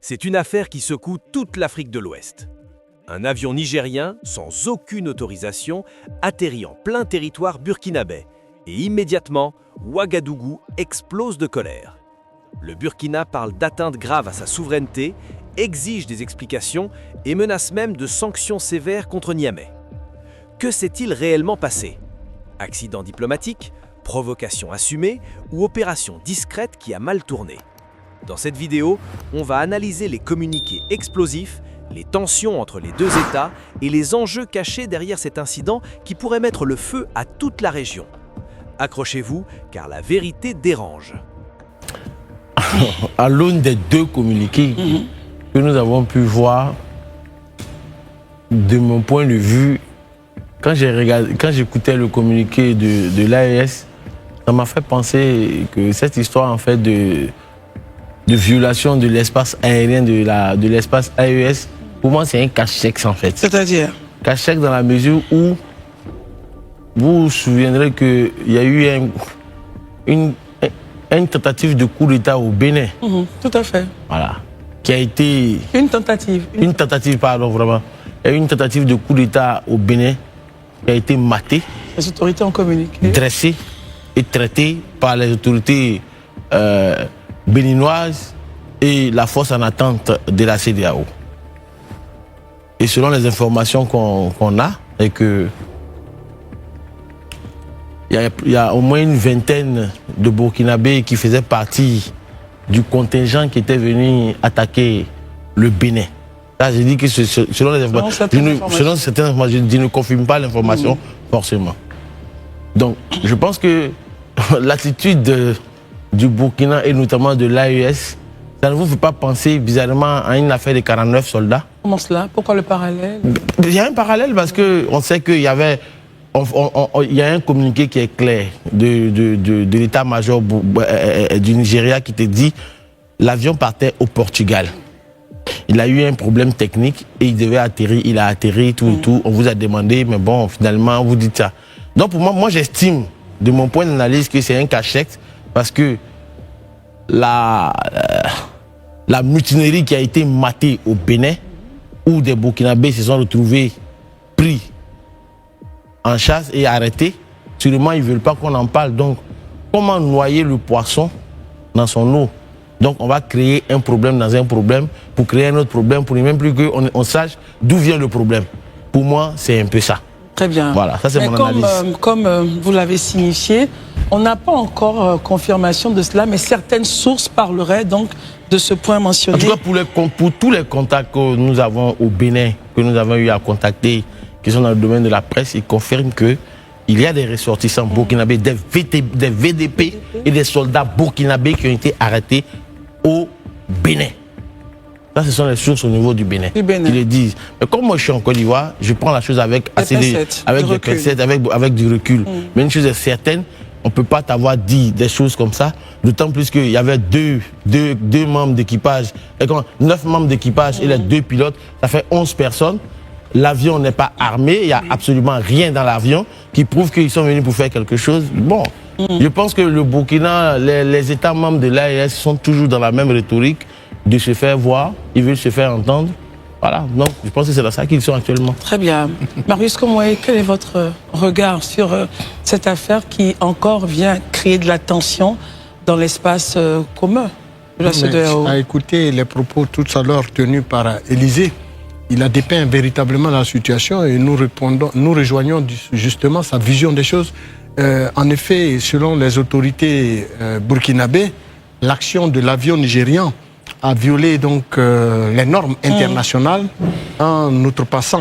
C'est une affaire qui secoue toute l'Afrique de l'Ouest. Un avion nigérien, sans aucune autorisation, atterrit en plein territoire burkinabé. Et immédiatement, Ouagadougou explose de colère. Le Burkina parle d'atteinte grave à sa souveraineté, exige des explications et menace même de sanctions sévères contre Niamey. Que s'est-il réellement passé? Accident diplomatique, provocation assumée ou opération discrète qui a mal tourné? Dans cette vidéo, on va analyser les communiqués explosifs, les tensions entre les deux États et les enjeux cachés derrière cet incident qui pourrait mettre le feu à toute la région. Accrochez-vous, car la vérité dérange. À l'aune des deux communiqués que nous avons pu voir, de mon point de vue, quand j'écoutais le communiqué de l'AES, ça m'a fait penser que cette histoire en fait de violation de l'espace aérien de l'espace AES, pour moi c'est un cache-chèque en fait. C'est-à-dire cache-chèque dans la mesure où vous vous souviendrez qu'il y a eu une tentative de coup d'État au Bénin. Tout à fait. Voilà. Qui a été... Une tentative. Une tentative, pardon, vraiment. Il y a eu une tentative de coup d'État au Bénin qui a été matée. Les autorités ont communiqué. Dressée et traitée par les autorités béninoises et la force en attente de la CEDEAO. Et selon les informations qu'on a, c'est que il y a au moins une vingtaine de Burkinabés qui faisaient partie du contingent qui était venu attaquer le Bénin. Là, j'ai dit que selon les informations, je ne confirme pas l'information forcément. Donc, je pense que l'attitude du Burkina et notamment de l'AES, ça ne vous fait pas penser bizarrement à une affaire de 49 soldats? Comment cela? Pourquoi le parallèle? Il y a un parallèle parce qu'on sait qu'il y avait... Il y a un communiqué qui est clair de l'état-major du Nigeria qui te dit l'avion partait au Portugal. Il a eu un problème technique et il devait atterrir, il a atterri, tout et tout. On vous a demandé, mais bon, finalement, vous dites ça. Donc pour moi j'estime, de mon point d'analyse, que c'est un cache-chèque parce que la mutinerie qui a été matée au Bénin, où des Burkinabés se sont retrouvés pris en chasse et arrêtés, sûrement ils ne veulent pas qu'on en parle. Donc, comment noyer le poisson dans son eau? Donc, on va créer un problème dans un problème pour créer un autre problème, pour ne même plus qu'on sache d'où vient le problème. Pour moi, c'est un peu ça. Très bien. Voilà, ça c'est mon analyse. Comme vous l'avez signifié, on n'a pas encore confirmation de cela, mais certaines sources parleraient donc de ce point mentionné. En tout cas, pour tous les contacts que nous avons au Bénin, que nous avons eu à contacter, qui sont dans le domaine de la presse, ils confirment qu'il y a des ressortissants burkinabés, des VDP et des soldats burkinabés qui ont été arrêtés au Bénin. Ça, ce sont les sources au niveau du Bénin qui le disent. Mais comme moi je suis en Côte d'Ivoire, je prends la chose avec des pincettes, avec du recul. Mais une chose est certaine, on ne peut pas t'avoir dit des choses comme ça, d'autant plus qu'il y avait deux membres d'équipage, 9 membres d'équipage et les 2 pilotes, ça fait 11 personnes. L'avion n'est pas armé, il n'y a absolument rien dans l'avion qui prouve qu'ils sont venus pour faire quelque chose. Bon, je pense que le Burkina, les États membres de l'AES sont toujours dans la même rhétorique de se faire voir, ils veulent se faire entendre. Voilà, donc je pense que c'est dans ça qu'ils sont actuellement. Très bien. Marius Komoué, quel est votre regard sur cette affaire qui encore vient créer de la tension dans l'espace commun de la CEDEAO? À écouter les propos tout à l'heure tenus par Élysée, il a dépeint véritablement la situation et nous rejoignons justement sa vision des choses. En effet, selon les autorités burkinabées, l'action de l'avion nigérian a violé donc les normes internationales en outrepassant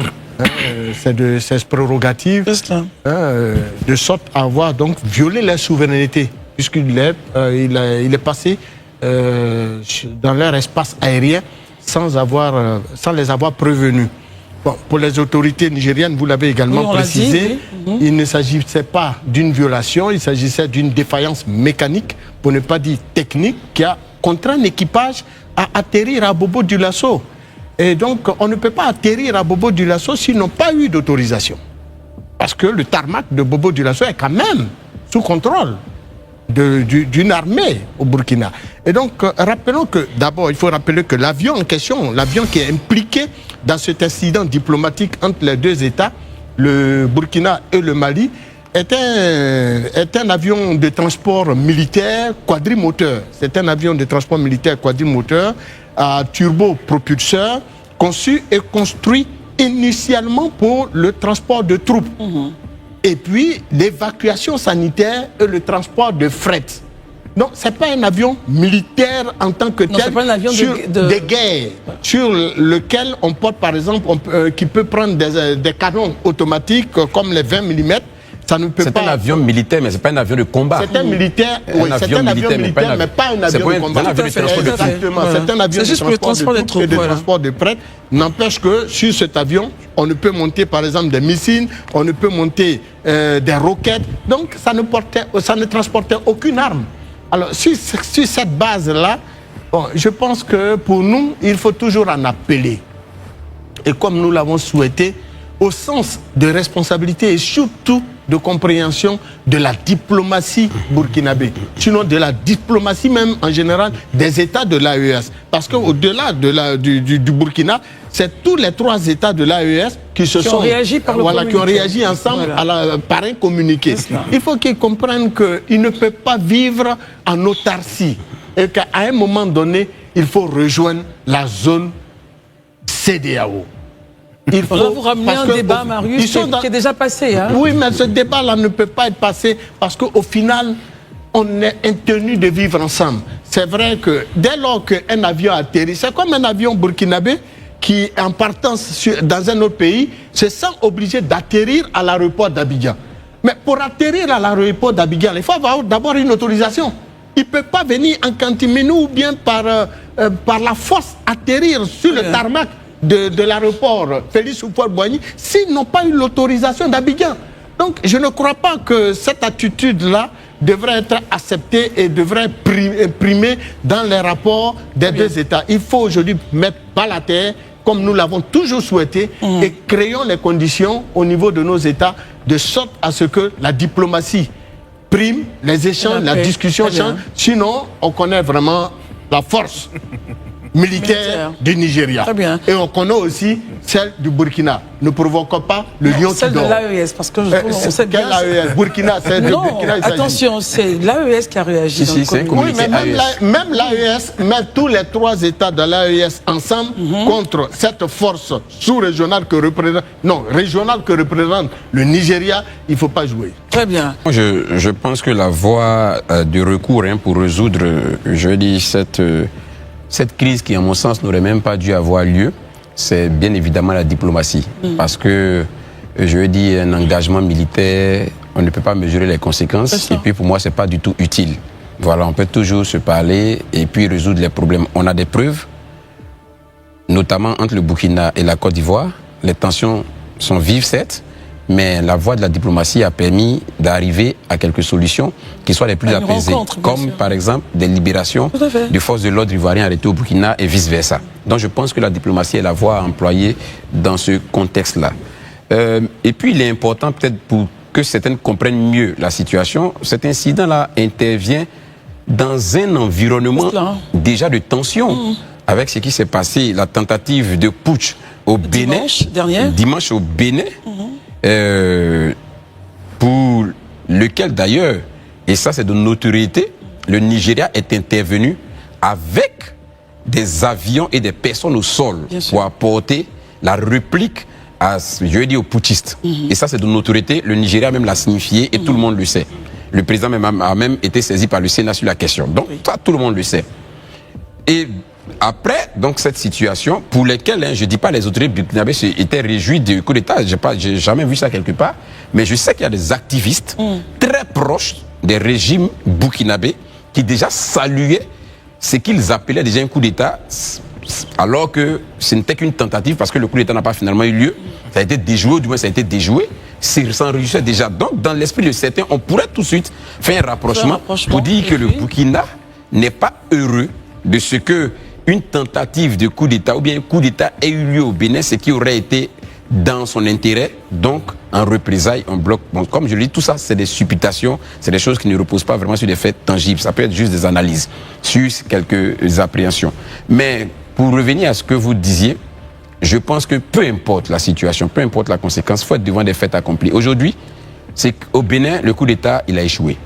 ses prérogatives, de sorte à avoir donc violé la souveraineté, puisqu'il est passé dans leur espace aérien sans les avoir prévenus. Bon, pour les autorités nigériennes, vous l'avez également précisé, il ne s'agissait pas d'une violation, il s'agissait d'une défaillance mécanique, pour ne pas dire technique, qui a contraint l'équipage à atterrir à Bobo Dioulasso. Et donc, on ne peut pas atterrir à Bobo Dioulasso s'ils n'ont pas eu d'autorisation. Parce que le tarmac de Bobo Dioulasso est quand même sous contrôle d'une armée au Burkina. Et donc, rappelons que, d'abord, il faut rappeler que l'avion en question, l'avion qui est impliqué dans cet incident diplomatique entre les deux États, le Burkina et le Mali, est un avion de transport militaire quadrimoteur. C'est un avion de transport militaire quadrimoteur à turbopropulseur, conçu et construit initialement pour le transport de troupes. Et puis l'évacuation sanitaire et le transport de fret. Donc, ce n'est pas un avion militaire en tant que tel, pas un avion de guerre, sur lequel on porte, par exemple, qui peut prendre des canons automatiques comme les 20 mm. C'est un avion militaire, mais ce n'est pas un avion de combat. C'est un militaire, oui, c'est un avion militaire, mais pas un avion de combat. Exactement, c'est un avion de transport de troupes et de transport de prêtres. N'empêche que sur cet avion, on ne peut monter par exemple des missiles, on ne peut monter des roquettes. Donc ça ne transportait aucune arme. Alors sur cette base-là, bon, je pense que pour nous, il faut toujours en appeler. Et comme nous l'avons souhaité, au sens de responsabilité et surtout de compréhension de la diplomatie burkinabé, sinon de la diplomatie même en général des États de l'AES. Parce qu'au-delà du Burkina, c'est tous les 3 États de l'AES qui ont réagi ensemble par un communiqué. Il faut qu'ils comprennent qu'ils ne peuvent pas vivre en autarcie et qu'à un moment donné, il faut rejoindre la zone CEDEAO. Il faut vous ramener un débat, Marius, qui est déjà passé. Hein? Oui, mais ce débat-là ne peut pas être passé parce qu'au final, on est tenu de vivre ensemble. C'est vrai que dès lors qu'un avion atterrit, c'est comme un avion burkinabé qui, en partance dans un autre pays, se sent obligé d'atterrir à l'aéroport d'Abidjan. Mais pour atterrir à l'aéroport d'Abidjan, il faut avoir d'abord une autorisation. Il ne peut pas venir en catimini ou bien par la force atterrir sur le tarmac de l'aéroport Félix Houphouët-Boigny s'ils n'ont pas eu l'autorisation d'Abidjan. Donc je ne crois pas que cette attitude-là devrait être acceptée et devrait primer dans les rapports des deux États. Il faut aujourd'hui mettre bas la terre, comme nous l'avons toujours souhaité, et créons les conditions au niveau de nos États de sorte à ce que la diplomatie prime, les échanges, la discussion change. Sinon, on connaît vraiment la force militaire du Nigeria. Très bien. Et on connaît aussi celle du Burkina. Ne provoquons pas le lion qui dort. Celle de l'AES, parce que on sait bien... l'AES Burkina, c'est de Burkina. Attention, c'est l'AES qui a réagi. Oui, mais même l'AES, même tous les 3 États de l'AES ensemble contre cette force sous-régionale que représente, régionale que représente le Nigeria, il ne faut pas jouer. Très bien. Je pense que la voie de recours pour résoudre, je dis, cette crise qui, à mon sens, n'aurait même pas dû avoir lieu, c'est bien évidemment la diplomatie. Parce que, je dis, un engagement militaire, on ne peut pas mesurer les conséquences. Et puis, pour moi, ce n'est pas du tout utile. Voilà, on peut toujours se parler et puis résoudre les problèmes. On a des preuves, notamment entre le Burkina et la Côte d'Ivoire. Les tensions sont vives, certes, mais la voie de la diplomatie a permis d'arriver à quelques solutions qui soient les plus apaisées, comme par exemple des libérations de forces de l'ordre ivoiriennes arrêtées au Burkina et vice-versa. Donc je pense que la diplomatie est la voie à employer dans ce contexte-là. Et puis il est important peut-être pour que certains comprennent mieux la situation, cet incident-là intervient dans un environnement déjà de tension, avec ce qui s'est passé, la tentative de putsch au Bénin, dimanche au Bénin, pour lequel d'ailleurs, et ça c'est de notoriété, le Nigeria est intervenu avec des avions et des personnes au sol pour apporter la réplique aux putschistes. Et ça c'est de notoriété, le Nigeria même l'a signifié et tout le monde le sait. Le président a même été saisi par le Sénat sur la question. Donc ça tout le monde le sait. Et après donc cette situation, pour lesquelles je ne dis pas les autorités burkinabées étaient réjouis du coup d'État, je n'ai jamais vu ça quelque part, mais je sais qu'il y a des activistes très proches des régimes burkinabés qui déjà saluaient ce qu'ils appelaient déjà un coup d'État, alors que ce n'était qu'une tentative parce que le coup d'État n'a pas finalement eu lieu. Ça a été déjoué, ou du moins ça a été déjoué. S'enrichissait déjà. Donc dans l'esprit de certains, on pourrait tout de suite faire un rapprochement pour dire que le Burkina n'est pas heureux de ce que une tentative de coup d'État ou bien un coup d'État ait eu lieu au Bénin, ce qui aurait été dans son intérêt, donc en représailles, on bloque. Bon, comme je le dis, tout ça, c'est des supputations, c'est des choses qui ne reposent pas vraiment sur des faits tangibles. Ça peut être juste des analyses, sur quelques appréhensions. Mais pour revenir à ce que vous disiez, je pense que peu importe la situation, peu importe la conséquence, il faut être devant des faits accomplis. Aujourd'hui, c'est qu'au Bénin, le coup d'État, il a échoué.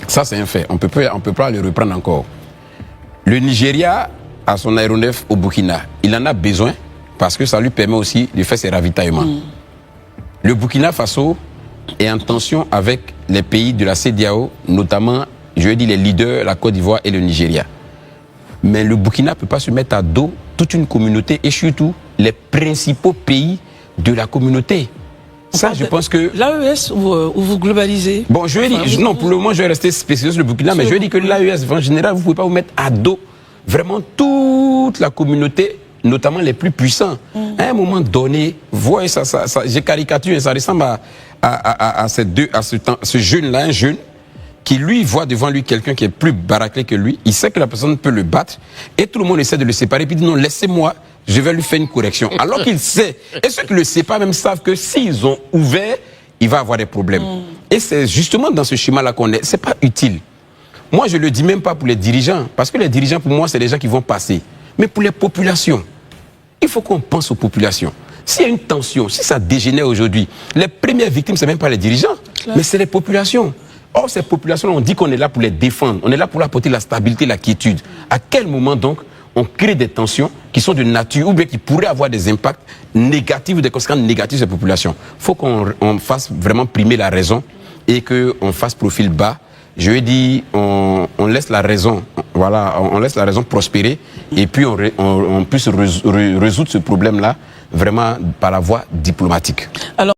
Ça, c'est un fait. On peut pas le reprendre encore. Le Nigeria a son aéronef au Burkina. Il en a besoin parce que ça lui permet aussi de faire ses ravitaillements. Le Burkina Faso est en tension avec les pays de la CEDEAO, notamment, je vais dire, les leaders, la Côte d'Ivoire et le Nigeria. Mais le Burkina ne peut pas se mettre à dos toute une communauté et surtout les principaux pays de la communauté. Ça, je pense que... L'AES ou vous globalisez? Bon, je vais dire, non, pour le moment, je vais rester spécialiste sur le Burkina, mais je vais dire que l'AES, en général, vous ne pouvez pas vous mettre à dos vraiment toute la communauté, notamment les plus puissants. À un moment donné, vous voyez, j'ai caricaturé, ça ressemble à ce jeune-là, un jeune, qui lui voit devant lui quelqu'un qui est plus baraqué que lui, il sait que la personne peut le battre, et tout le monde essaie de le séparer, puis dit non, laissez-moi, je vais lui faire une correction. Alors qu'il sait, et ceux qui ne le savent pas même savent que s'ils ont ouvert, il va avoir des problèmes. Et c'est justement dans ce schéma-là qu'on est, c'est pas utile. Moi, je ne le dis même pas pour les dirigeants, parce que les dirigeants, pour moi, c'est les gens qui vont passer. Mais pour les populations, il faut qu'on pense aux populations. S'il y a une tension, si ça dégénère aujourd'hui, les premières victimes, ce n'est même pas les dirigeants, mais c'est les populations. Or, ces populations, on dit qu'on est là pour les défendre, on est là pour apporter la stabilité, la quiétude. À quel moment, donc, on crée des tensions qui sont de nature ou bien qui pourraient avoir des impacts négatifs ou des conséquences négatives sur ces populations? Il faut qu'on fasse vraiment primer la raison et qu'on fasse profil bas. Je lui ai dit, on laisse la raison, voilà, on laisse la raison prospérer et puis on puisse résoudre ce problème-là vraiment par la voie diplomatique. Alors